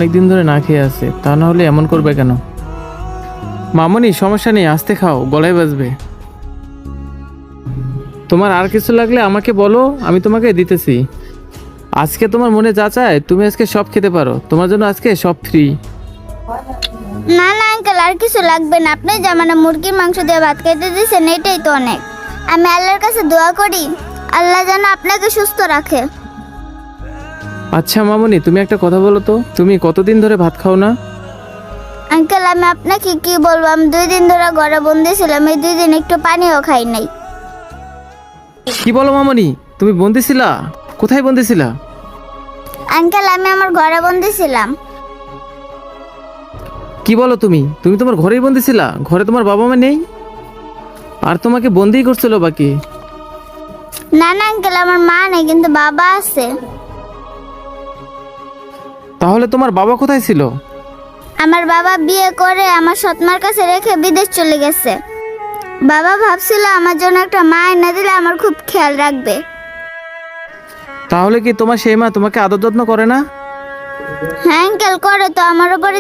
অনেকদিন ধরে না খেয়ে আছে, তা না হলে এমন করবে কেন? মামনি, সমস্যা নেই, আস্তে খাও, গলায় বাজবে। তোমার আর কিছু লাগলে আমাকে বলো, আমি তোমাকে দিতেছি। আজকে তোমার মনে যা চায় তুমি আজকে সব খেতে পারো, তোমার জন্য আজকে সব ফ্রি। না না আঙ্কেল, আর কিছু লাগবে না। আপনি যে মানে মুরগির মাংস দিয়ে ভাত খেতে দিয়েছেন এটাই তো অনেক। আমি আল্লাহর কাছে দোয়া করি আল্লাহ যেন আপনাকে সুস্থ রাখে। আচ্ছা মামনি, তুমি একটা কথা বলো তো, তুমি কতদিন ধরে ভাত খাও না? আঙ্কেল আমি আপনাকে কি বলবো, আমি 2 দিন ধরে ঘরে বন্দি ছিলাম, এই 2 দিন একটু পানিও খাই নাই। কি বলো মামনি, তুমি বন্দি ছিলা? কোথায় বন্দি ছিলা? আঙ্কেল আমি আমার ঘরে বন্দি ছিলাম। কি বলো তুমি? তুমি তোমার ঘরেই বন্দি ছিলা? ঘরে তোমার বাবা মা নেই? আর তোমাকে বন্দি করছিল বাকি? না না আঙ্কেল, আমার মা নেই কিন্তু বাবা আছে। তাহলে তোমার বাবা কোথায় ছিল? আমার বাবা বিয়ে করে আমার সৎমার কাছে রেখে বিদেশ চলে গেছে। বাবা ভাবছিল আমার জন্য একটা মা এনে দিলে আমার খুব খেয়াল রাখবে। তাহলে কি তোমার সেই মা তোমাকে আদর যত্ন করে না? হ্যাঁ আঙ্কেল করে তো, আমার উপরে